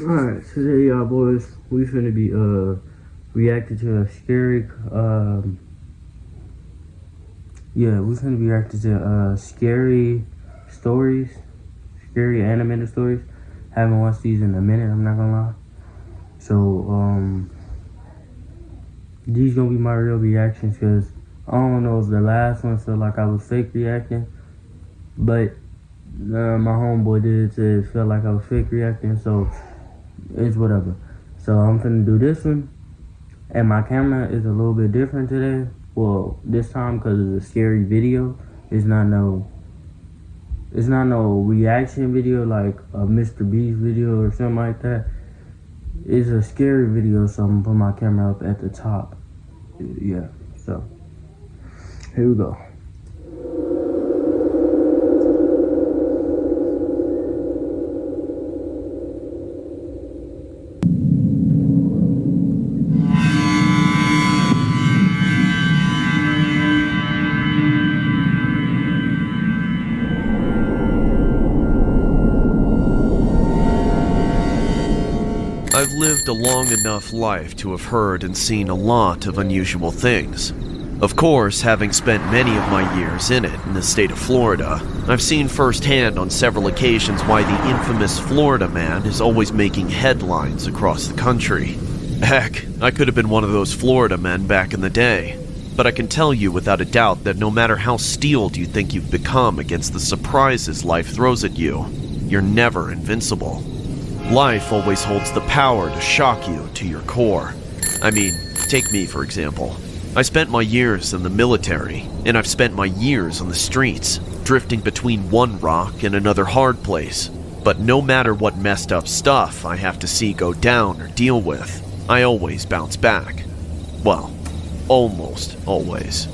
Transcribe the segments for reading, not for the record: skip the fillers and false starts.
Alright, today y'all boys, we finna be reacting to a scary we finna be reacting to scary stories, scary animated stories. Haven't watched these in a minute, I'm not gonna lie. So these gonna be my real reactions, because I don't know if the last one felt like I was fake reacting, but my homeboy did say it felt like I was fake reacting, so it's whatever. So I'm finna do this one, and my camera is a little bit different today. Well, this time because it's a scary video. It's not no reaction video like a Mr. Beast video or something like that. It's a scary video, so I'm gonna put my camera up at the top. Yeah, so here we go. I've lived a long enough life to have heard and seen a lot of unusual things. Of course, having spent many of my years in it in the state of Florida, I've seen firsthand on several occasions why the infamous Florida man is always making headlines across the country. Heck, I could have been one of those Florida men back in the day. But I can tell you without a doubt that no matter how steeled you think you've become against the surprises life throws at you, you're never invincible. Life always holds the power to shock you to your core. I mean, take me for example. I spent my years in the military, and I've spent my years on the streets, drifting between one rock and another hard place. But no matter what messed up stuff I have to see go down or deal with, I always bounce back. Well, almost always.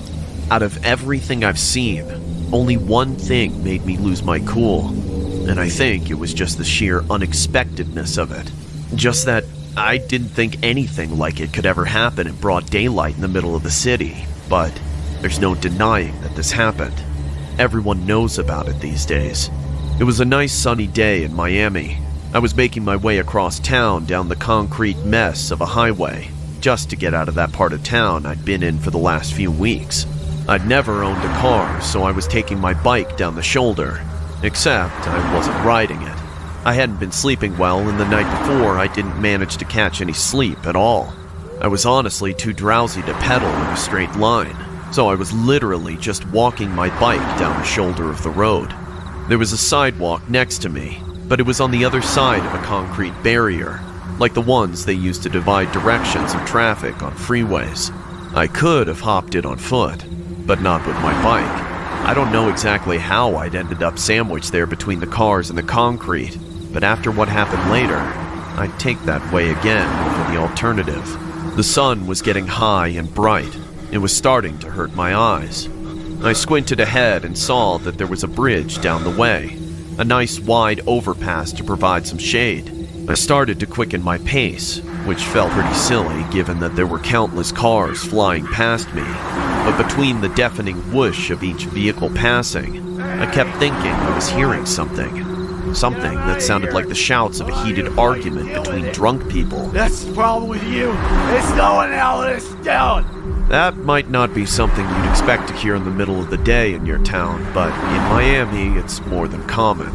Out of everything I've seen, only one thing made me lose my cool. And I think it was just the sheer unexpectedness of it. Just that I didn't think anything like it could ever happen in broad daylight in the middle of the city. But there's no denying that this happened. Everyone knows about it these days. It was a nice sunny day in Miami. I was making my way across town down the concrete mess of a highway, just to get out of that part of town I'd been in for the last few weeks. I'd never owned a car, so I was taking my bike down the shoulder. Except I wasn't riding it. I hadn't been sleeping well, and the night before I didn't manage to catch any sleep at all. I was honestly too drowsy to pedal in a straight line, so I was literally just walking my bike down the shoulder of the road. There was a sidewalk next to me, but it was on the other side of a concrete barrier, like the ones they use to divide directions of traffic on freeways. I could have hopped it on foot, but not with my bike. I don't know exactly how I'd ended up sandwiched there between the cars and the concrete, but after what happened later, I'd take that way again over the alternative. The sun was getting high and bright. It was starting to hurt my eyes. I squinted ahead and saw that there was a bridge down the way, a nice wide overpass to provide some shade. I started to quicken my pace, which felt pretty silly given that there were countless cars flying past me. But between the deafening whoosh of each vehicle passing, I kept thinking I was hearing something. Something that sounded like the shouts of a heated argument between drunk people. That's the problem with you. It's slowing all this down. That might not be something you'd expect to hear in the middle of the day in your town, but in Miami, it's more than common.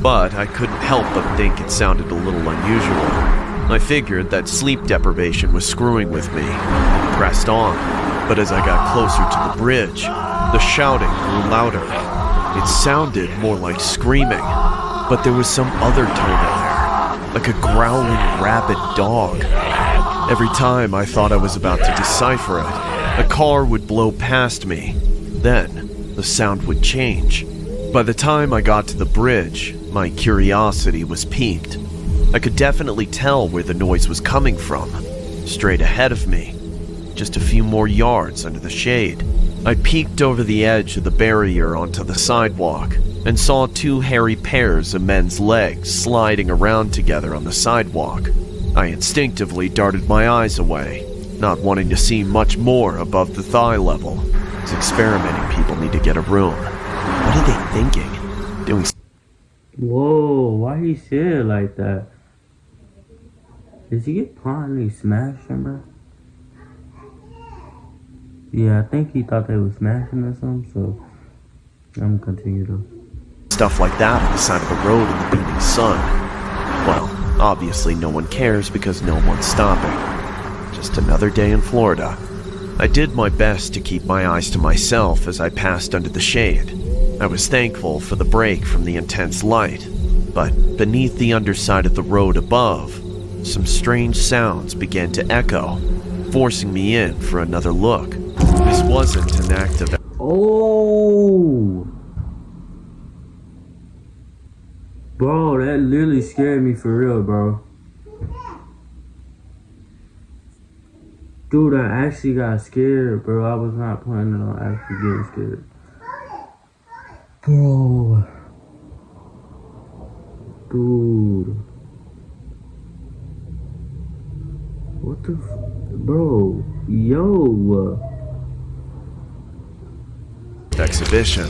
But I couldn't help but think it sounded a little unusual. I figured that sleep deprivation was screwing with me, and pressed on. But as I got closer to the bridge, the shouting grew louder. It sounded more like screaming, but there was some other tone in there, like a growling rabid dog. Every time I thought I was about to decipher it, a car would blow past me. Then, the sound would change. By the time I got to the bridge, my curiosity was piqued. I could definitely tell where the noise was coming from, straight ahead of me. Just a few more yards under the shade. I peeked over the edge of the barrier onto the sidewalk and saw two hairy pairs of men's legs sliding around together on the sidewalk. I instinctively darted my eyes away, not wanting to see much more above the thigh level. These experimenting people need to get a room. What are they thinking? Doing... Whoa, why he said it like that? Did he get punched and he smashed him, bro? Yeah, I think he thought they was smashing or something, so I'm gonna continue though. Stuff like that on the side of the road in the beating sun. Well, obviously no one cares because no one's stopping. Just another day in Florida. I did my best to keep my eyes to myself as I passed under the shade. I was thankful for the break from the intense light, but beneath the underside of the road above, some strange sounds began to echo, forcing me in for another look. This wasn't an act of... Oh! Bro, that literally scared me for real, bro. Dude, I actually got scared, bro. I was not planning on actually getting scared. Bro. Dude. What the bro? Yo. Exhibition,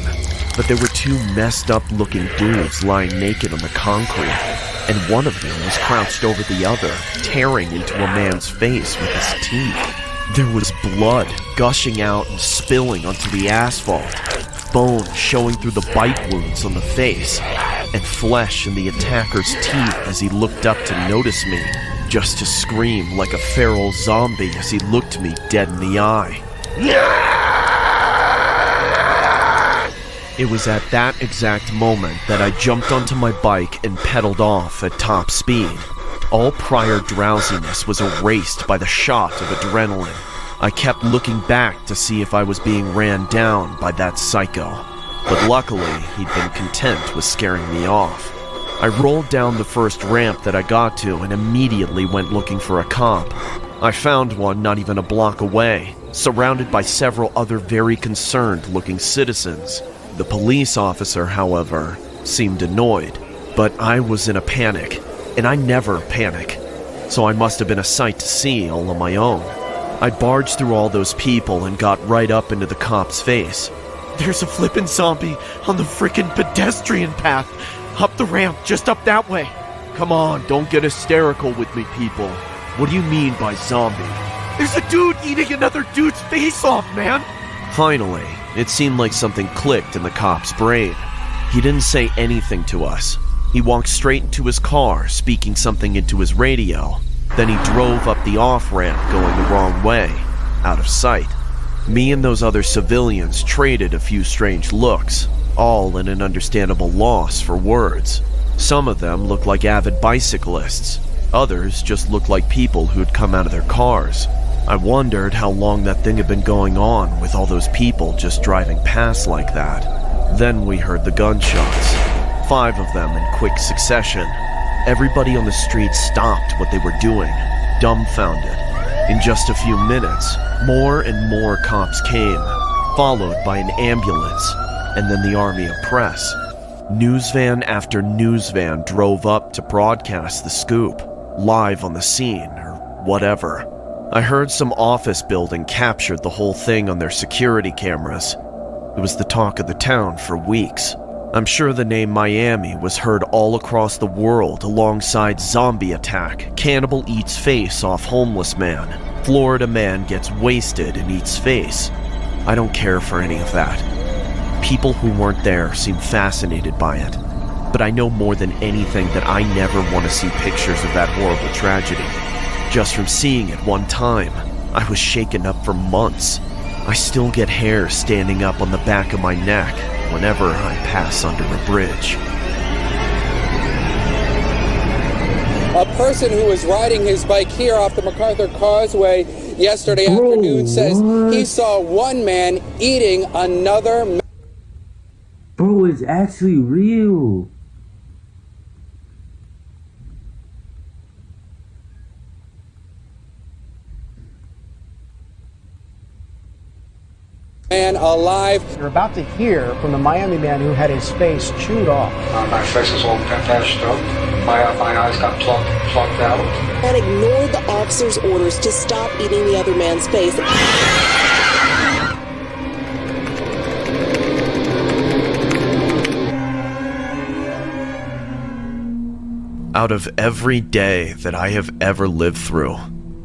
but there were two messed up looking dudes lying naked on the concrete, and one of them was crouched over the other, tearing into a man's face with his teeth. There was blood gushing out and spilling onto the asphalt, bone showing through the bite wounds on the face, and flesh in the attacker's teeth as he looked up to notice me, just to scream like a feral zombie as he looked me dead in the eye. It was at that exact moment that I jumped onto my bike and pedaled off at top speed. All prior drowsiness was erased by the shot of adrenaline. I kept looking back to see if I was being ran down by that psycho, but luckily he'd been content with scaring me off. I rolled down the first ramp that I got to and immediately went looking for a cop. I found one not even a block away, surrounded by several other very concerned-looking citizens. The police officer, however, seemed annoyed, but I was in a panic, and I never panic, so I must have been a sight to see all on my own. I barged through all those people and got right up into the cop's face. "There's a flippin' zombie on the frickin' pedestrian path, up the ramp, just up that way. Come on, don't get hysterical with me, people. What do you mean by zombie? There's a dude eating another dude's face off, man!" Finally, it seemed like something clicked in the cop's brain. He didn't say anything to us. He walked straight into his car, speaking something into his radio. Then he drove up the off-ramp going the wrong way, out of sight. Me and those other civilians traded a few strange looks, all in an understandable loss for words. Some of them looked like avid bicyclists. Others just looked like people who'd come out of their cars. I wondered how long that thing had been going on with all those people just driving past like that. Then we heard the gunshots. 5 of them in quick succession. Everybody on the street stopped what they were doing, dumbfounded. In just a few minutes, more and more cops came, followed by an ambulance, and then the army of press. News van after news van drove up to broadcast the scoop, live on the scene, or whatever. I heard some office building captured the whole thing on their security cameras. It was the talk of the town for weeks. I'm sure the name Miami was heard all across the world alongside zombie attack, cannibal eats face off homeless man, Florida man gets wasted and eats face. I don't care for any of that. People who weren't there seem fascinated by it, but I know more than anything that I never want to see pictures of that horrible tragedy. Just from seeing it one time, I was shaken up for months. I still get hair standing up on the back of my neck whenever I pass under a bridge. A person who was riding his bike here off the MacArthur Causeway yesterday afternoon says he saw one man eating another. Bro, it's actually real. Man alive. You're about to hear from the Miami man who had his face chewed off. My face is all patched up. My eyes got plucked out. And ignored the officer's orders to stop eating the other man's face. Out of every day that I have ever lived through,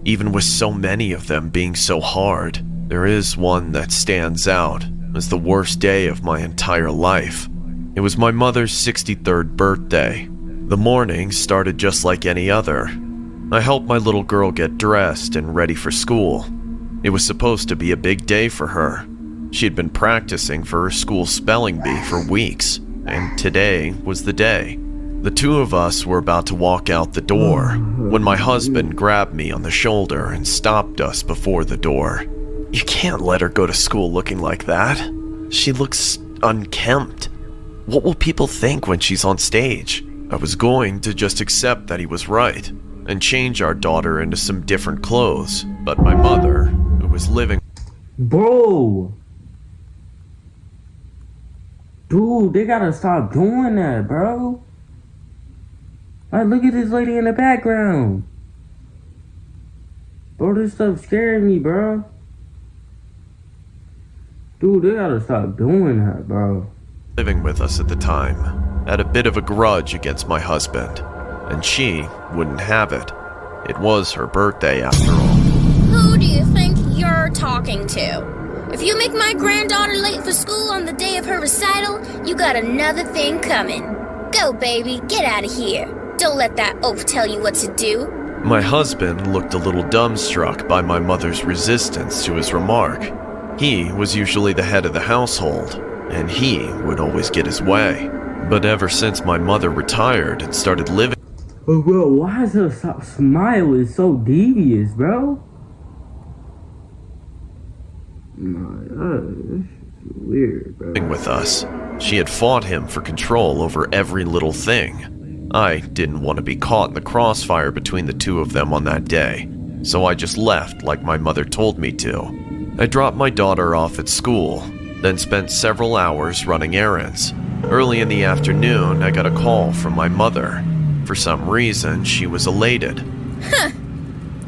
even with so many of them being so hard, there is one that stands out as the worst day of my entire life. It was my mother's 63rd birthday. The morning started just like any other. I helped my little girl get dressed and ready for school. It was supposed to be a big day for her. She had been practicing for her school spelling bee for weeks, and today was the day. The two of us were about to walk out the door when my husband grabbed me on the shoulder and stopped us before the door. You can't let her go to school looking like that. She looks unkempt. What will people think when she's on stage? I was going to just accept that he was right and change our daughter into some different clothes, but my mother, who was living... Bro! Dude, they gotta stop doing that, bro. Like, look at this lady in the background. Bro, this stuff scared me, bro. Dude, they gotta stop doing that, bro. Living with us at the time had a bit of a grudge against my husband, and she wouldn't have it. It was her birthday after all. Who do you think you're talking to? If you make my granddaughter late for school on the day of her recital, you got another thing coming. Go, baby, get out of here. Don't let that oaf tell you what to do. My husband looked a little dumbstruck by my mother's resistance to his remark. He was usually the head of the household, and he would always get his way. But ever since my mother retired and started living... Oh, bro, why is her smile is so devious, bro? That's weird, bro. With us, she had fought him for control over every little thing. I didn't want to be caught in the crossfire between the two of them on that day, so I just left like my mother told me to. I dropped my daughter off at school, then spent several hours running errands. Early in the afternoon, I got a call from my mother. For some reason, she was elated. Huh.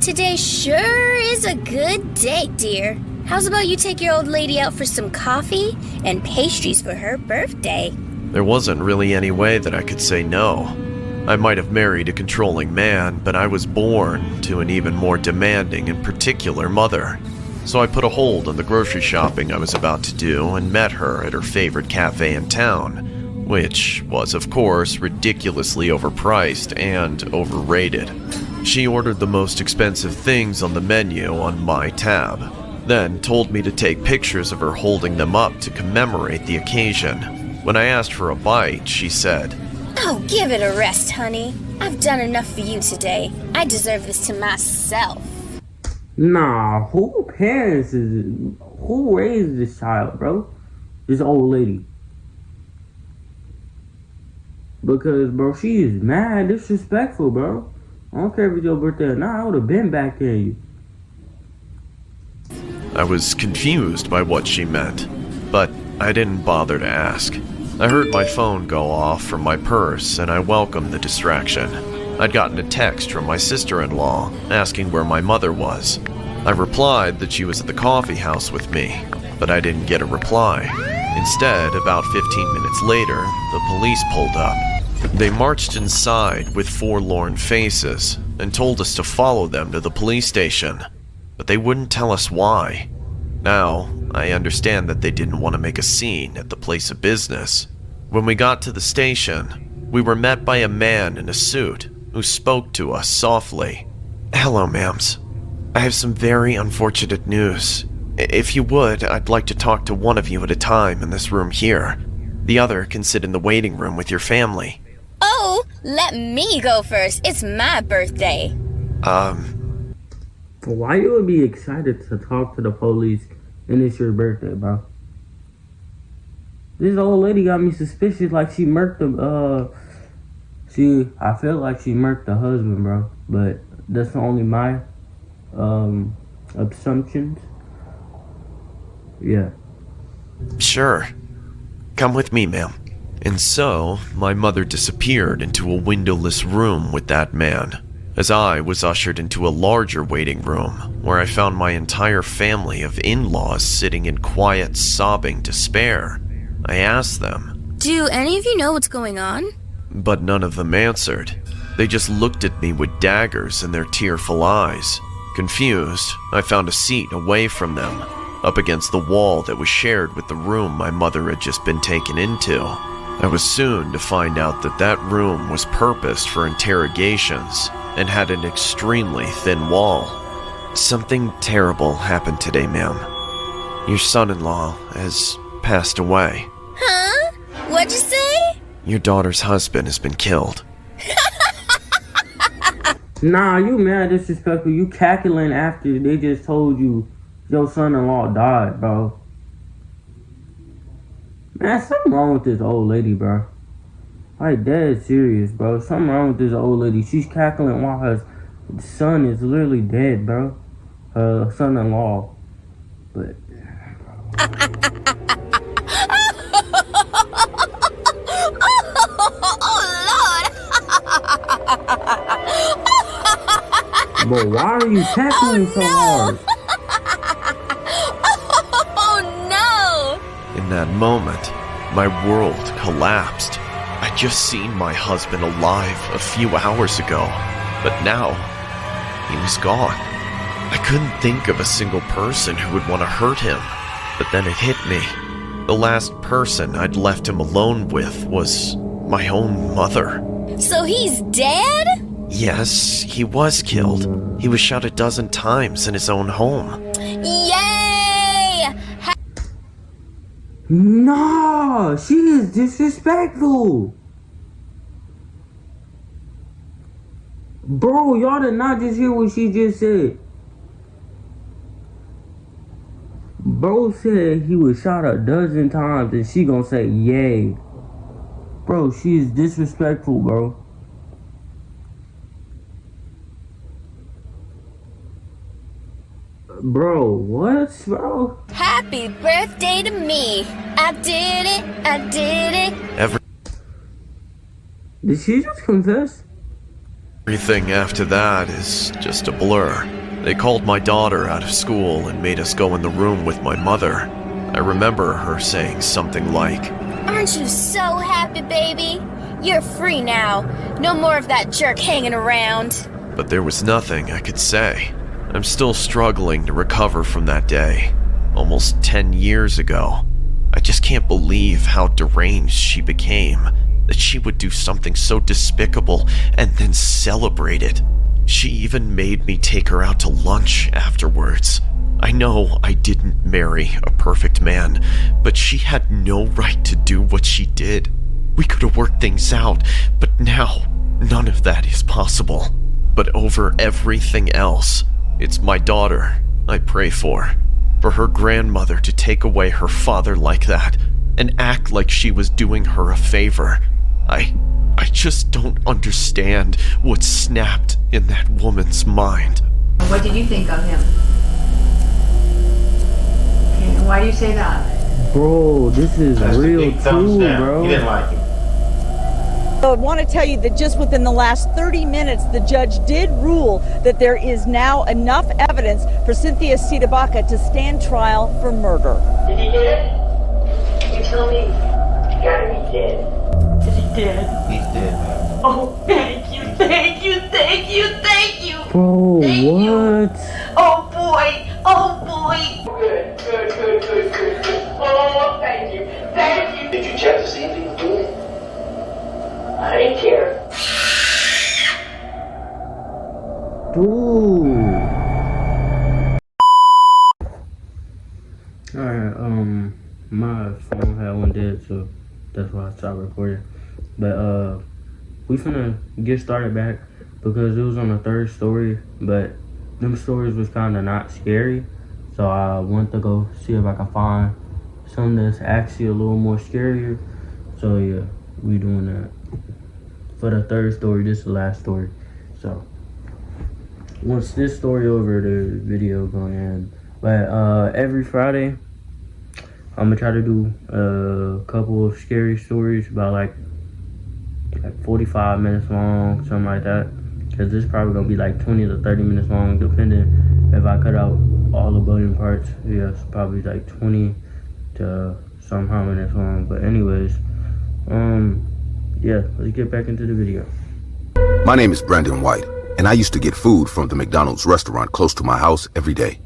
Today sure is a good day, dear. How's about you take your old lady out for some coffee and pastries for her birthday? There wasn't really any way that I could say no. I might have married a controlling man, but I was born to an even more demanding and particular mother. So I put a hold on the grocery shopping I was about to do and met her at her favorite cafe in town, which was, of course, ridiculously overpriced and overrated. She ordered the most expensive things on the menu on my tab, then told me to take pictures of her holding them up to commemorate the occasion. When I asked for a bite, she said, "Oh, give it a rest, honey. I've done enough for you today. I deserve this to myself." Nah, who parents is it? Who raised this child, bro? This old lady. Because, bro, she is mad disrespectful, bro. I don't care if it's your birthday or not. I would have been back there you. I was confused by what she meant, but I didn't bother to ask. I heard my phone go off from my purse, and I welcomed the distraction. I'd gotten a text from my sister-in-law asking where my mother was. I replied that she was at the coffee house with me, but I didn't get a reply. Instead, about 15 minutes later, the police pulled up. They marched inside with forlorn faces and told us to follow them to the police station, but they wouldn't tell us why. Now, I understand that they didn't want to make a scene at the place of business. When we got to the station, we were met by a man in a suit who spoke to us softly. "Hello, ma'ams. I have some very unfortunate news. If you would, I'd like to talk to one of you at a time in this room here. The other can sit in the waiting room with your family." Oh, let me go first. It's my birthday. Why you would be excited to talk to the police and it's your birthday, bro? This old lady got me suspicious, like she murked the, I feel like she murked the husband, bro. But that's only my, assumptions. Yeah. "Sure. Come with me, ma'am." And so, my mother disappeared into a windowless room with that man, as I was ushered into a larger waiting room, where I found my entire family of in-laws sitting in quiet, sobbing despair. I asked them, Do any of you know what's going on? but none of them answered. They just looked at me with daggers in their tearful eyes. Confused, I found a seat away from them, up against the wall that was shared with the room my mother had just been taken into. I was soon to find out that that room was purposed for interrogations and had an extremely thin wall. Something terrible happened today, ma'am. Your son-in-law has passed away. Huh? What'd you say? Your daughter's husband has been killed. Nah, you mad disrespectful. You cackling after they just told you your son-in-law died, bro. Man, something wrong with this old lady, bro. Like, dead serious, bro. Something wrong with this old lady. She's cackling while her son is literally dead, bro. Her son-in-law. But... But why are you cackling so hard? Oh no! In that moment, my world collapsed. I'd just seen my husband alive a few hours ago, but now, he was gone. I couldn't think of a single person who would want to hurt him, but then it hit me. The last person I'd left him alone with was my own mother. So he's dead? Yes, he was killed. He was shot 12 times in his own home. Yay! No, she is disrespectful. Bro, y'all did not just hear what she just said. Bro said he was shot 12 times and she gonna say yay. Bro, she is disrespectful, bro. Bro, what, bro? Happy birthday to me. I did it. I did it. Did she just confess? Everything after that is just a blur. They called my daughter out of school and made us go in the room with my mother. I remember her saying something like, Aren't you so happy, baby? You're free now. No more of that jerk hanging around. but there was nothing I could say. I'm still struggling to recover from that day, almost 10 years ago. I just can't believe how deranged she became, that she would do something so despicable and then celebrate it. She even made me take her out to lunch afterwards. I know I didn't marry a perfect man, but she had no right to do what she did. We could have worked things out, but now none of that is possible. But over everything else, it's my daughter I pray for her grandmother to take away her father like that and act like she was doing her a favor. I just don't understand what snapped in that woman's mind. What did you think of him? Okay, and why do you say that? Bro, this is real too, bro. You didn't like him. I want to tell you that just within the last 30 minutes, the judge did rule that there is now enough evidence for Cynthia Sitabaca to stand trial for murder. Is he dead? You tell me. Gotta be dead. Is he dead? He's dead, man. Oh, thank you, thank you, thank you, thank you. Bro, thank what? You. Oh boy, oh boy. Good. Oh, thank you, thank you. Did you check to see if he was doing it? I didn't care. Dude. Alright, my phone had one dead, so that's why I stopped recording. But, we finna get started back because it was on the third story, but them stories was kinda not scary. So I went to go see if I can find something that's actually a little more scarier. So yeah, we doing that. For the third story, this is the last story. So once this story over, the video going end. But every Friday, I'm gonna try to do a couple of scary stories about like 45 minutes long, something like that. Cause this is probably gonna be like 20 to 30 minutes long, depending if I cut out all the button parts. Yeah, it's probably like 20 to somehow minutes long. But anyways, yeah, let's get back into the video. My name is Brandon White, and I used to get food from the McDonald's restaurant close to my house every day.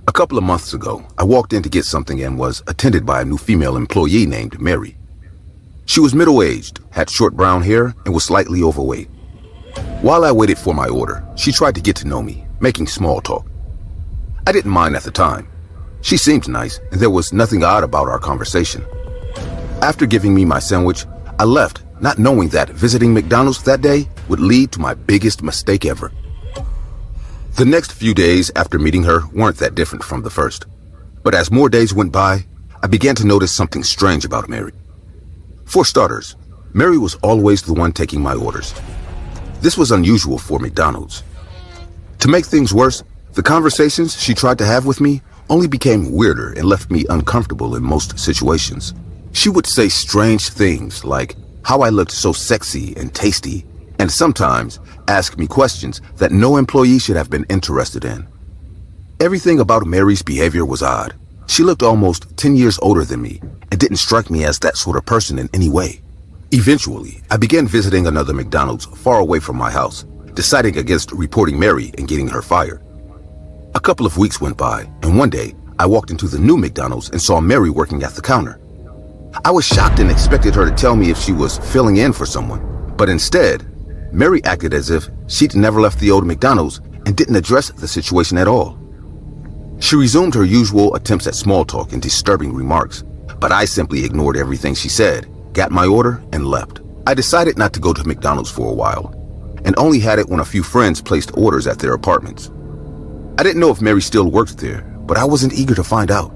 A couple of months ago, I walked in to get something and was attended by a new female employee named Mary. She was middle-aged, had short brown hair, and was slightly overweight. While I waited for my order, she tried to get to know me, making small talk. I didn't mind at the time. She seemed nice, and there was nothing odd about our conversation. After giving me my sandwich, I left, not knowing that visiting McDonald's that day would lead to my biggest mistake ever. The next few days after meeting her weren't that different from the first. But as more days went by, I began to notice something strange about Mary. For starters, Mary was always the one taking my orders. This was unusual for McDonald's. To make things worse, the conversations she tried to have with me only became weirder and left me uncomfortable in most situations. She would say strange things like how I looked so sexy and tasty, and sometimes ask me questions that no employee should have been interested in. Everything about Mary's behavior was odd. She looked almost 10 years older than me and didn't strike me as that sort of person in any way. Eventually, I began visiting another McDonald's far away from my house, deciding against reporting Mary and getting her fired. A couple of weeks went by, and one day, I walked into the new McDonald's and saw Mary working at the counter. I was shocked and expected her to tell me if she was filling in for someone, but instead, Mary acted as if she'd never left the old McDonald's and didn't address the situation at all. She resumed her usual attempts at small talk and disturbing remarks, but I simply ignored everything she said, got my order, and left. I decided not to go to McDonald's for a while, and only had it when a few friends placed orders at their apartments. I didn't know if Mary still worked there, but I wasn't eager to find out.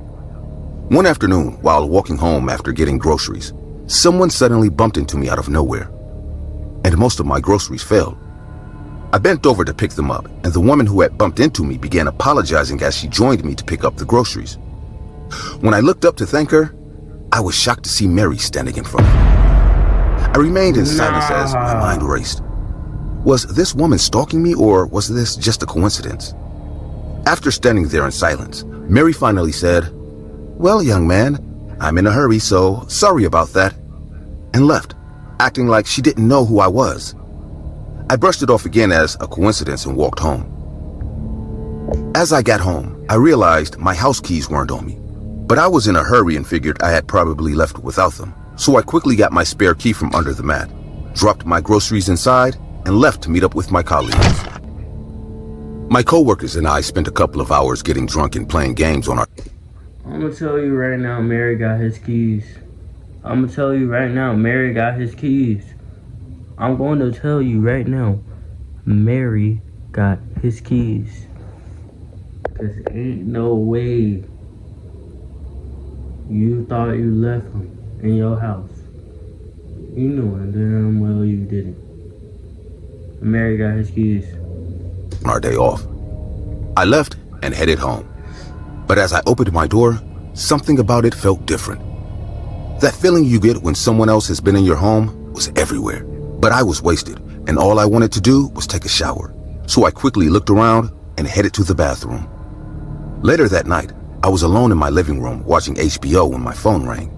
One afternoon, while walking home after getting groceries, someone suddenly bumped into me out of nowhere, and most of my groceries fell. I bent over to pick them up, and the woman who had bumped into me began apologizing as she joined me to pick up the groceries. When I looked up to thank her, I was shocked to see Mary standing in front of me. I remained in silence as my mind raced. Was this woman stalking me, or was this just a coincidence? After standing there in silence, Mary finally said, "Well, young man, I'm in a hurry, so sorry about that," and left, acting like she didn't know who I was. I brushed it off again as a coincidence and walked home. As I got home, I realized my house keys weren't on me, but I was in a hurry and figured I had probably left without them. So I quickly got my spare key from under the mat, dropped my groceries inside, and left to meet up with my colleagues. My coworkers and I spent a couple of hours getting drunk and playing games on our... I'm gonna tell you right now, Mary got his keys. I'm gonna tell you right now, Mary got his keys. I'm going to tell you right now, Mary got his keys. Cause ain't no way you thought you left him in your house. You knowing damn well you didn't. Mary got his keys. Our day off. I left and headed home. But as I opened my door, something about it felt different. That feeling you get when someone else has been in your home was everywhere. But I was wasted, and all I wanted to do was take a shower. So I quickly looked around and headed to the bathroom. Later that night, I was alone in my living room watching HBO when my phone rang.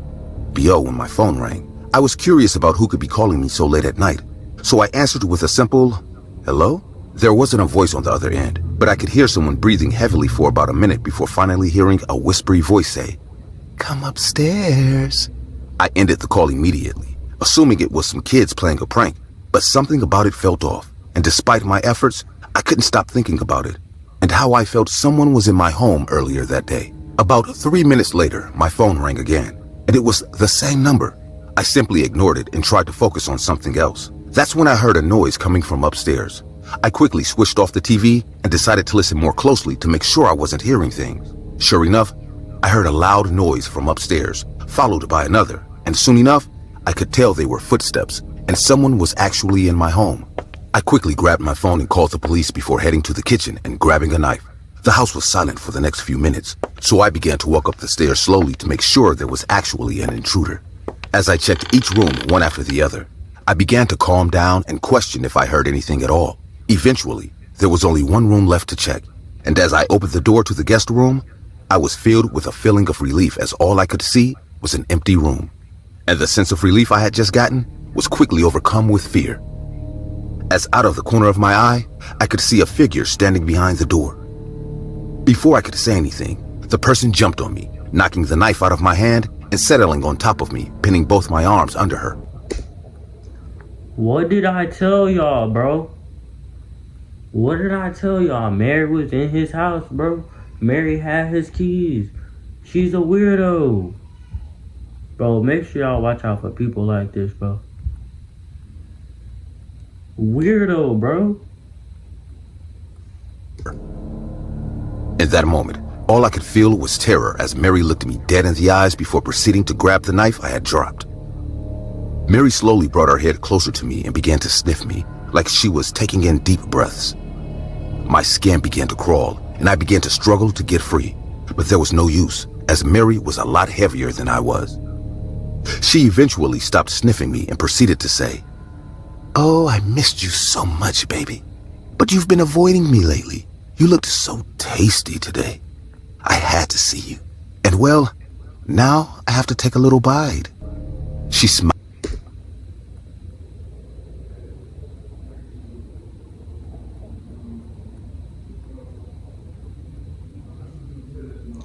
I was curious about who could be calling me so late at night, so I answered with a simple, "Hello?" There wasn't a voice on the other end, but I could hear someone breathing heavily for about a minute before finally hearing a whispery voice say, "Come upstairs." I ended the call immediately, assuming it was some kids playing a prank, but something about it felt off, and despite my efforts, I couldn't stop thinking about it, and how I felt someone was in my home earlier that day. About 3 minutes later, my phone rang again, and it was the same number. I simply ignored it and tried to focus on something else. That's when I heard a noise coming from upstairs. I quickly switched off the TV and decided to listen more closely to make sure I wasn't hearing things. Sure enough, I heard a loud noise from upstairs, followed by another, and soon enough, I could tell they were footsteps, and someone was actually in my home. I quickly grabbed my phone and called the police before heading to the kitchen and grabbing a knife. The house was silent for the next few minutes, so I began to walk up the stairs slowly to make sure there was actually an intruder. As I checked each room one after the other, I began to calm down and question if I heard anything at all. Eventually, there was only one room left to check, and as I opened the door to the guest room, I was filled with a feeling of relief as all I could see was an empty room. And the sense of relief I had just gotten was quickly overcome with fear. as out of the corner of my eye, I could see a figure standing behind the door. Before I could say anything, the person jumped on me, knocking the knife out of my hand and settling on top of me, pinning both my arms under her. What did I tell y'all, bro? What did I tell y'all? Mary was in his house, bro. Mary had his keys. She's a weirdo. Bro, make sure y'all watch out for people like this, bro. Weirdo, bro. In that moment, all I could feel was terror as Mary looked me dead in the eyes before proceeding to grab the knife I had dropped. Mary slowly brought her head closer to me and began to sniff me, like she was taking in deep breaths. My skin began to crawl, and I began to struggle to get free, but there was no use, as Mary was a lot heavier than I was. She eventually stopped sniffing me and proceeded to say, "Oh, I missed you so much, baby. But you've been avoiding me lately. You looked so tasty today. I had to see you. And well, now I have to take a little bite." She smiled.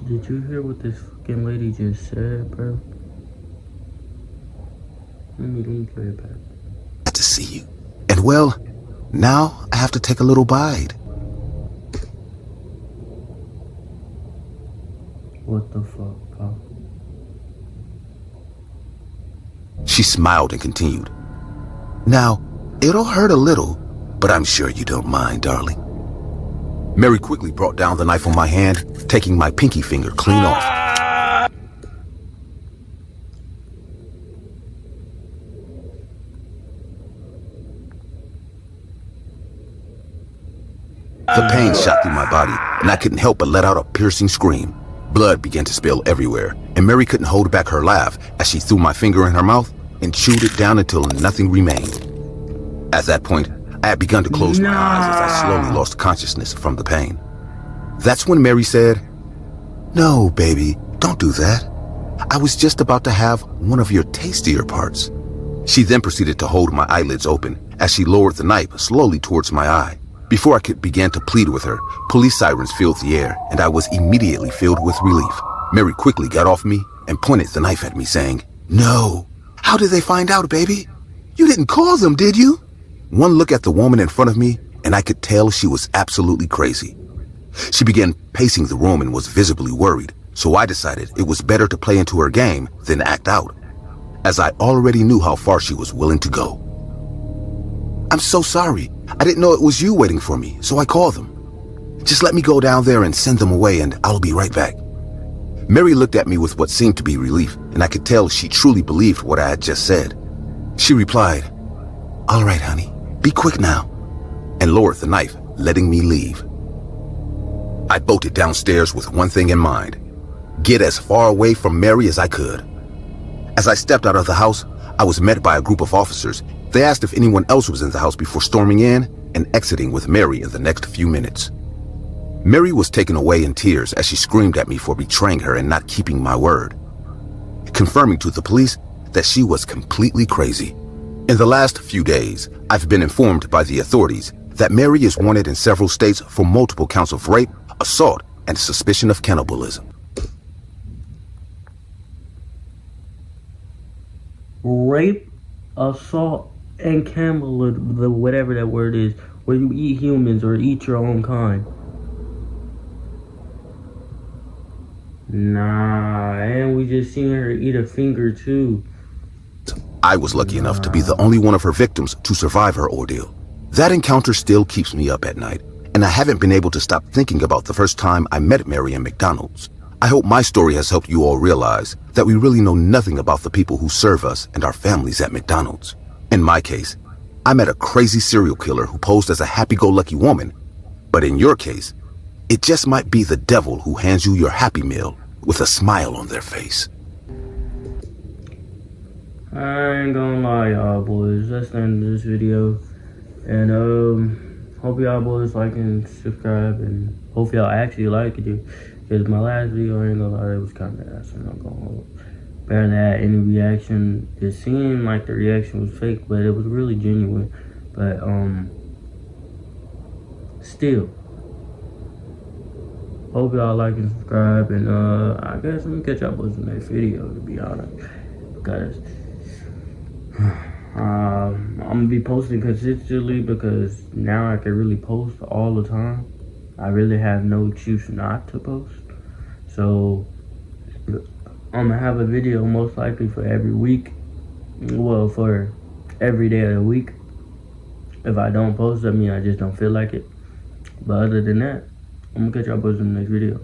Did you hear what this fucking lady just said, bro? Let me play it back. "Had to see you. And well, now I have to take a little bite." What the fuck, Pop? She smiled and continued, "Now, it'll hurt a little, but I'm sure you don't mind, darling." Mary quickly brought down the knife on my hand, taking my pinky finger clean off. The pain shot through my body, and I couldn't help but let out a piercing scream. Blood began to spill everywhere, and Mary couldn't hold back her laugh as she threw my finger in her mouth and chewed it down until nothing remained. At that point, I had begun to close my eyes as I slowly lost consciousness from the pain. That's when Mary said, "No, baby, don't do that. I was just about to have one of your tastier parts." She then proceeded to hold my eyelids open as she lowered the knife slowly towards my eye. Before I could begin to plead with her, police sirens filled the air, and I was immediately filled with relief. Mary quickly got off me and pointed the knife at me, saying, "No. How did they find out, baby? You didn't call them, did you?" One look at the woman in front of me, and I could tell she was absolutely crazy. She began pacing the room and was visibly worried, so I decided it was better to play into her game than act out, as I already knew how far she was willing to go. "I'm so sorry. I didn't know it was you waiting for me, so I called them. Just let me go down there and send them away, and I'll be right back." Mary looked at me with what seemed to be relief, and I could tell she truly believed what I had just said. She replied, "All right, honey, be quick now," and lowered the knife, letting me leave. I bolted downstairs with one thing in mind: get as far away from Mary as I could. As I stepped out of the house, I was met by a group of officers. They asked if anyone else was in the house before storming in and exiting with Mary in the next few minutes. Mary was taken away in tears as she screamed at me for betraying her and not keeping my word, confirming to the police that she was completely crazy. In the last few days, I've been informed by the authorities that Mary is wanted in several states for multiple counts of rape, assault, and suspicion of cannibalism. Rape, assault, and cannibalism, whatever that word is, where you eat humans or eat your own kind. Nah, and we just seen her eat a finger too. I was lucky enough to be the only one of her victims to survive her ordeal. That encounter still keeps me up at night, and I haven't been able to stop thinking about the first time I met Mary in McDonald's. I hope my story has helped you all realize that we really know nothing about the people who serve us and our families at McDonald's. In my case, I met a crazy serial killer who posed as a happy-go-lucky woman, but in your case, it just might be the devil who hands you your Happy Meal with a smile on their face. I ain't gonna lie, y'all boys. That's the end of this video. And hope y'all boys like and subscribe, and hope y'all actually like it. Because my last video, I ain't gonna lie, it was kind of ass. I'm not gonna hold. Barely had any reaction. It seemed like the reaction was fake, but it was really genuine. But still. Hope y'all like and subscribe, and I guess I'm gonna catch y'all boys in the next video, to be honest, because I'm gonna be posting consistently, because now I can really post all the time. I really have no excuse not to post. So I'm gonna have a video most likely for every week. Well, for every day of the week. If I don't post, I mean I just don't feel like it. But other than that, I'm gonna catch y'all boys in the next video.